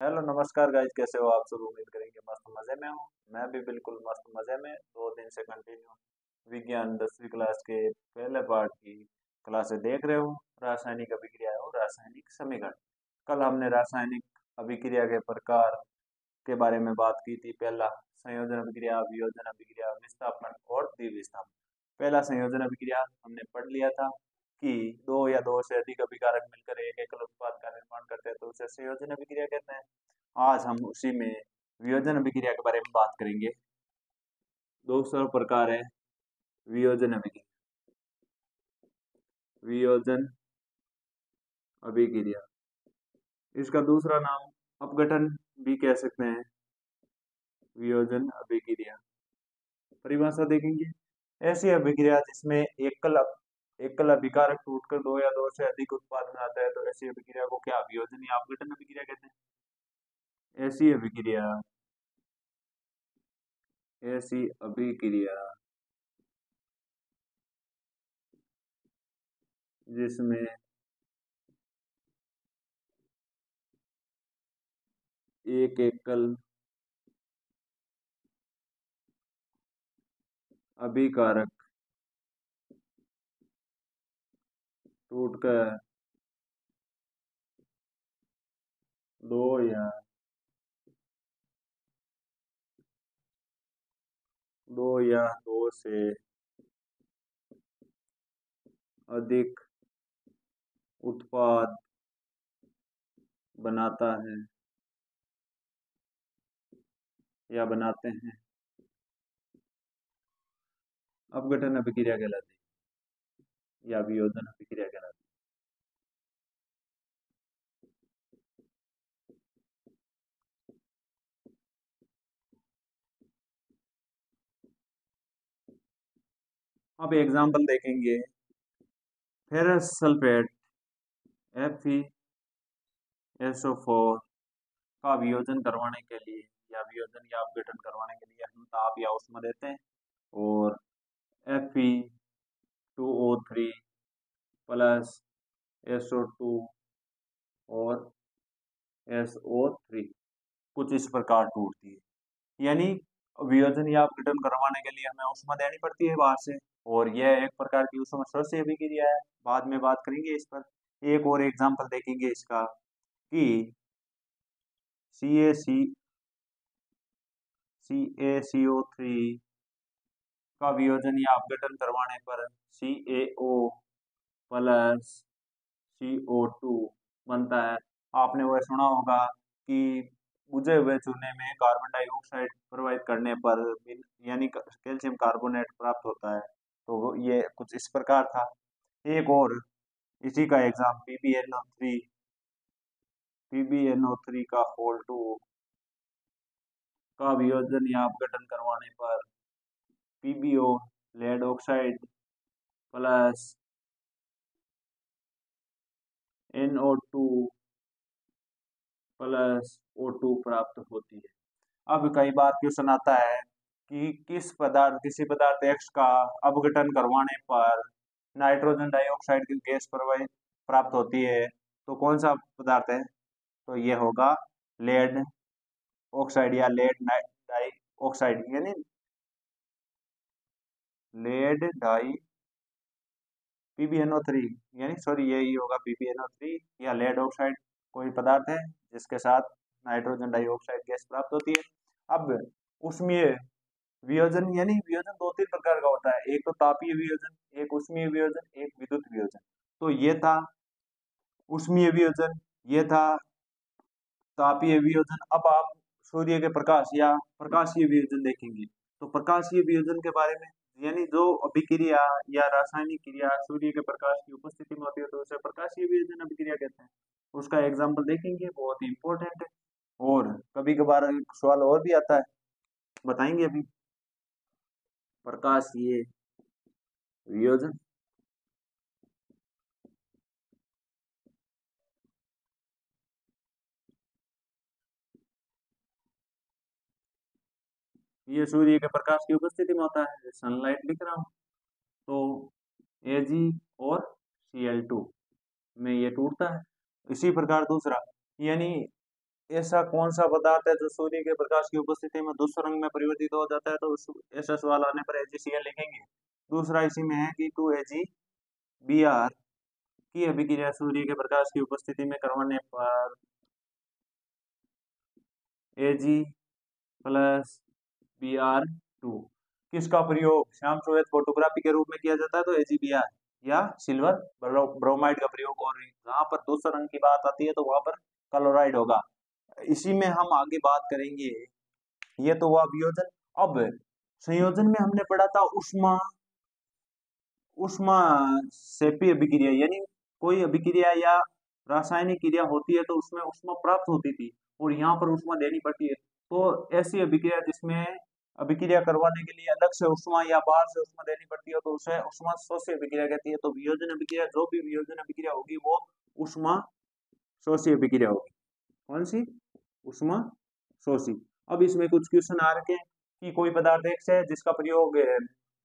Hello नमस्कार guys, कैसे हो आप सब। उम्मीद करेंगे मस्त मजे में हो। मैं भी बिल्कुल मस्त मजे में। 2 दिन से कंटिन्यू विज्ञान 10वीं क्लास के पहले पार्ट की क्लासेस देख रहे हो। रासायनिक अभिक्रिया और रासायनिक समीकरण। कल हमने रासायनिक अभिक्रिया के प्रकार के बारे में बात की थी। पहला संयोजन अभिक्रिया, वियोजन अभिक्रिया, विस्थापन और द्विविस्थापन। पहला संयोजन अभिक्रिया हमने पढ़ लिया था कि दो या दो से अधिक अभिकारक मिलकर एक एकल उत्पाद का निर्माण करते हैं तो उसे संयोजन अभिक्रिया कहते हैं। आज हम उसी में वियोजन अभिक्रिया के बारे में बात करेंगे। दूसरा प्रकार है वियोजन अभिक्रिया। वियोजन अभिक्रिया, इसका दूसरा नाम अपघटन भी कह सकते हैं। वियोजन अभिक्रिया परिभाषा देखेंगे। ऐसी अभिक्रिया जिसमें एकल एकल अभिकारक टूटकर दो या दो से अधिक उत्पाद बनाता है तो ऐसी अभिक्रिया को क्या वियोजन या अपघटन अभिक्रिया कहते हैं। ऐसी अभिक्रिया जिसमें एक एकल अभिकारक टूटकर दो या दो से अधिक उत्पाद बनाता है या बनाते हैं, अपघटन अभिक्रिया कहलाती है या वियोजन अभिक्रिया कहलाती है। अब एग्जाम्पल देखेंगे। फेरस सल्फेट FeSO4 का वियोजन करवाने के लिए या वियोजन या अपघटन करवाने के लिए हम ताप या ऊष्मा देते हैं और Fe2O3 प्लस SO2 और SO3 कुछ इस प्रकार टूटती है। यानी वियोजन या अपघटन करवाने के लिए हमें ऊष्मा देनी पड़ती है बाहर से, और यह एक प्रकार की ऊष्मा स्रोत अभिक्रिया है। बाद में बात करेंगे इस पर। एक और एग्जांपल देखेंगे इसका कि CaCO3 का वियोजन या अपघटन करवाने पर CaO प्लस CO2 बनता है। आपने वह सुना होगा कि बुझे हुए चूने में कार्बन डाइऑक्साइड प्रवाहित करने पर यानी कैल्शियम कार्बोनेट प्राप्त होता है। तो ये कुछ इस प्रकार था। एक और इसी का एग्जाम पीबीएनओ थ्री का होल टू का वियोजन या अपघटन करवाने पर PBO lead oxide plus NO2 plus O2 प्राप्त होती है। अब कई बार क्वेश्चन आता है कि किसी पदार्थ X का अपघटन करवाने पर नाइट्रोजन डाइऑक्साइड की गैस प्रवाहित प्राप्त होती है, तो कौन सा पदार्थ है। तो ये होगा लेड ऑक्साइड या लेड डाई ऑक्साइड, यानी लेड डाई PbNO3, यानी सॉरी यही होगा PbNO3 या लेड ऑक्साइड कोई पदार्थ है जिसके साथ नाइट्रोजन डाइऑक्साइड गैस प्राप्त होती है। अब उसमें वियोजन, यानी वियोजन 2-3 प्रकार का होता है। एक तो तापीय वियोजन, एक उष्मीय वियोजन, एक विद्युत वियोजन। तो ये था उष्मीय वियोजन, ये था तापीय वियोजन। अब आप सूर्य के प्रकाश या प्रकाशीय वियोजन देखेंगे। तो प्रकाशीय वियोजन के बारे में, यानी जो अभिक्रिया या रासायनिक क्रिया सूर्य के प्रकाश की उपस्थिति में होती है तो उसे प्रकाशीय वियोजन अभिक्रिया कहते हैं। उसका एग्जाम्पल देखेंगे, बहुत ही इंपॉर्टेंट है। और कभी कभार सवाल और भी आता है, बताएंगे अभी। प्रकाशीय वियोजन, ये सूर्य के प्रकाश की उपस्थिति में होता है, सनलाइट लिख रहा हूँ। तो Ag और Cl2 में ये टूटता है। इसी प्रकार दूसरा, यानी ऐसा कौन सा पदार्थ है जो सूर्य के प्रकाश की उपस्थिति में दूसरे रंग में परिवर्तित हो जाता है, तो ऐसा सवाल आने पर AgCl लिखेंगे। दूसरा इसी में है कि 2AgBr की अभिक्रिया सूर्य के प्रकाश की उपस्थिति में करवाने पर Ag+Br2 किसका प्रयोग श्याम श्वेत फोटोग्राफी के रूप में किया जाता है, तो AgBr या सिल्वर ब्रोमाइड का प्रयोग। और जहां पर दूसरे रंग की बात आती है तो वहां पर क्लोराइड होगा। इसी में हम आगे बात करेंगे। ये तो हुआ वियोजन। अब संयोजन में हमने पढ़ा था उष्मा उष्मा सेपी अभिक्रिया, यानी कोई अभिक्रिया या रासायनिक क्रिया होती है तो उसमें उष्मा प्राप्त होती थी और यहाँ पर उष्मा देनी पड़ती है। तो ऐसी अभिक्रिया जिसमें अभिक्रिया करवाने के लिए अलग से उष्मा या बाहर से उष्मा देनी पड़ती है तो उसे उष्मा शोषी अभिक्रिया कहती है। तो वियोजन अभिक्रिया, जो भी वियोजन अभिक्रिया होगी वो उष्मा शोषी अभिक्रिया होगी। कौन सी? उष्मा शोषी। अब इसमें कुछ क्वेश्चन आ रखे हैं कि कोई पदार्थ X है जिसका प्रयोग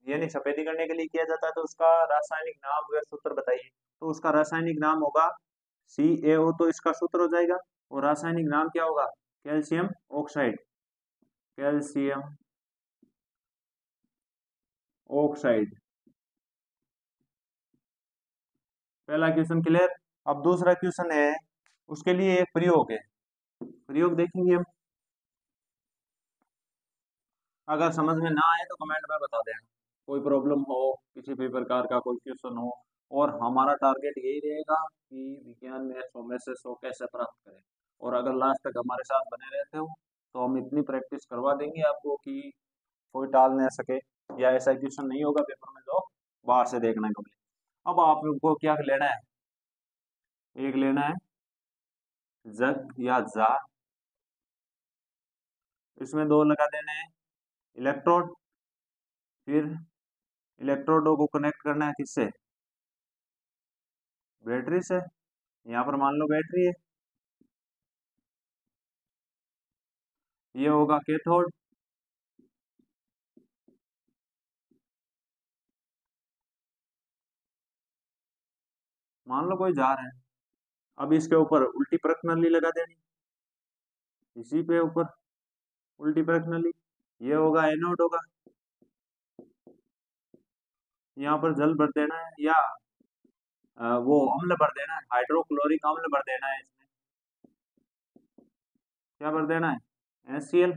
यानी सफेदी करने के लिए किया जाता है, तो उसका रासायनिक नाम व सूत्र बताइए। तो उसका रासायनिक नाम होगा CaO, तो इसका सूत्र हो जाएगा। और रासायनिक नाम क्या होगा? Calcium oxide. Calcium oxide. पहला क्वेश्चन क्लियर। अब दूसरा क्वेश्चन है, उसके लिए एक प्रयोग है। प्रयोग देखेंगे हम। अगर समझ में ना आए तो कमेंट में बता देना। कोई प्रॉब्लम हो, किसी भी प्रकार का कोई क्वेश्चन हो, और हमारा टारगेट यही रहेगा कि विज्ञान में 100 में से 100 कैसे प्राप्त करें। और अगर लास्ट तक हमारे साथ बने रहते हो तो हम इतनी प्रैक्टिस करवा देंगे आपको कि कोई टाल नहीं सके, या ऐसा क्वेश्चन नहीं होगा पेपर में जो बाहर से देखने को मिले। अब आपको क्या लेना है? एक लेना है जग या जार। इसमें दो लगा देने हैं इलेक्ट्रोड। फिर इलेक्ट्रोडों को कनेक्ट करना है किससे? बैटरी से। यहाँ पर मान लो बैटरी है, ये होगा कैथोड। मान लो कोई जार है। अब इसके ऊपर उल्टी परत नली लगा देनी, इसी पे ऊपर उल्टी परत नली। ये होगा एनोड होगा। यहाँ पर जल भर देना है, या वो अम्ल भर देना है, हाइड्रोक्लोरिक अम्ल भर देना है। इसमें क्या भर देना है? HCl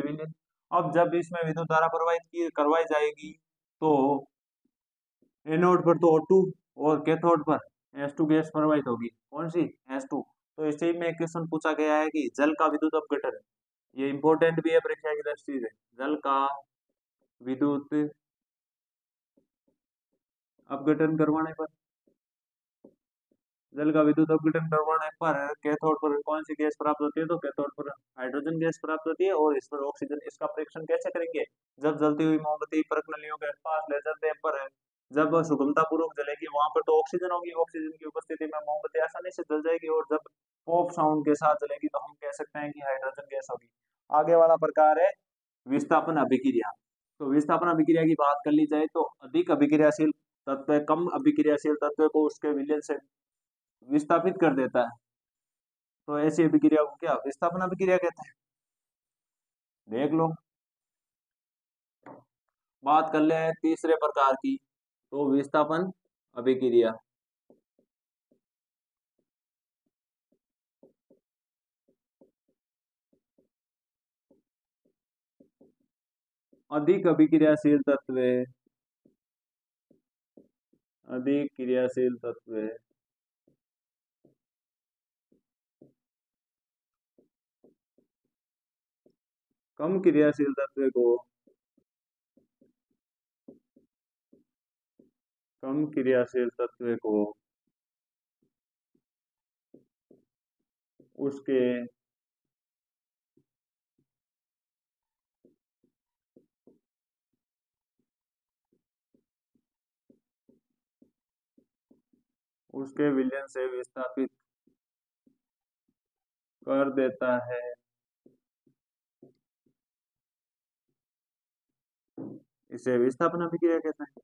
विलीन। अब जब इसमें विद्युत धारा प्रवाहित की करवाई जाएगी तो एनोड पर तो O2 और कैथोड पर H2 गैस प्रवाहित होगी। कौन सी? H2। तो इसी में क्वेश्चन पूछा गया है कि जल का विद्युत अपघटन, ये इंपॉर्टेंट भी है परीक्षा की दृष्टि से। जल का विद्युत अपघटन करवाने पर, जल का विद्युत अपघटन करवाने पर कैथोड पर कौन सी गैस प्राप्त होती है? तो कैथोड पर हाइड्रोजन गैस प्राप्त होती है और इस पर ऑक्सीजन। इसका परीक्षण कैसे करेंगे? जब जलती हुई मोमबत्ती परख नलियों के पास लेजर टेप पर जब सुगमता पूर्वक जलेगी, वहां पर तो ऑक्सीजन होगी, ऑक्सीजन की उपस्थिति में मोमबत्ती आसानी से जल जाएगी। और जब पॉप साउंड के साथ जलेगी तो हम कह सकते हैं कि हाइड्रोजन गैस होगी। आगे वाला प्रकार है विस्थापन अभिक्रिया। तो विस्थापन अभिक्रिया की बात कर ली जाए तो अधिक अभिक्रियाशील तत्व कम अभिक्रियाशील तत्व को उसके विलयन से विस्थापित कर देता है। तो ऐसी अभिक्रिया को क्या विस्थापन अभिक्रिया कहते हैं? देख लो। बात कर ले तीसरे प्रकार की, तो विस्थापन अभिक्रिया। अधिक अभिक्रियाशील तत्व, अधिक क्रियाशील तत्व कम क्रियाशील तत्व को, कम क्रियाशील तत्व को उसके उसके विलयन से विस्थापित कर देता है। इसे विस्थापन अभिक्रिया कहते हैं।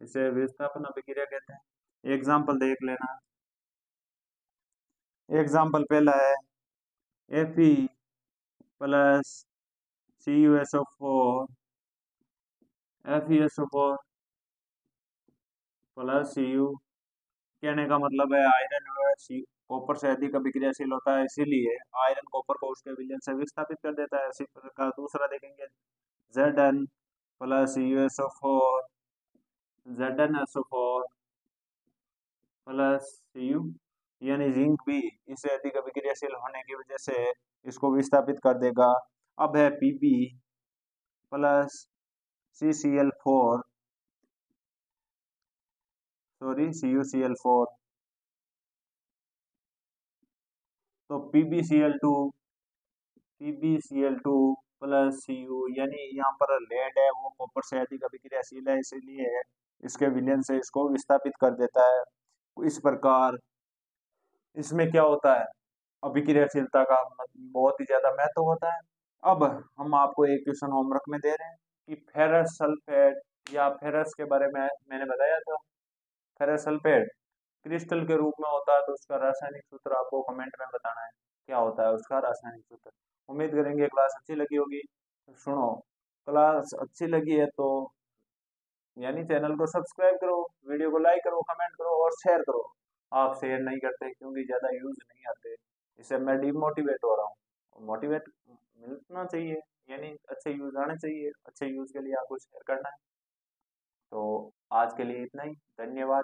इसे विस्थापन अभिक्रिया कहते हैं। एग्जाम्पल देख लेना। एग्जाम्पल पहला है Fe plus CuSO4 FeSO4 plus Cu। कहने का मतलब है आयरन कॉपर से अधिक अभिक्रियाशील होता है, इसीलिए आयरन कॉपर को उसके विलयन से विस्थापित कर देता है। इसी प्रकार दूसरा देखेंगे Zn plus USO4 ZnSO4 plus Cu, यानी जिंक भी इससे अधिक अभिक्रियाशील होने की वजह से इसको विस्थापित कर देगा। अब है Pb प्लस CuCl4 तो PbCl2 प्लस Cu, यानी यहाँ पर लेड है वो कॉपर से अधिक अभिक्रियाशील है, इसीलिए इसके विलयन से इसको विस्थापित कर देता है। इस प्रकार इसमें क्या होता है, अभिक्रियाशीलता का बहुत ही ज्यादा महत्व होता है। अब हम आपको एक क्वेश्चन होमवर्क में दे रहे हैं कि फेरस सल्फेट या फेरस के बारे में मैंने बताया था। फेरस सल्फेट क्रिस्टल के रूप में होता है, तो उसका रासायनिक सूत्र आपको कमेंट में बताना है क्या होता है उसका रासायनिक सूत्र। उम्मीद करेंगे क्लास अच्छी लगी होगी। सुनो, क्लास अच्छी लगी है तो यानी चैनल को सब्सक्राइब करो, वीडियो को लाइक करो, कमेंट करो और शेयर करो। आप शेयर नहीं करते क्योंकि ज़्यादा यूज नहीं आते, इससे मैं डिमोटिवेट हो रहा हूँ। मोटिवेट मिलना चाहिए, यानी अच्छे यूज आने चाहिए, अच्छे यूज के लिए आपको शेयर करना है। तो आज के लिए इतना ही, धन्यवाद।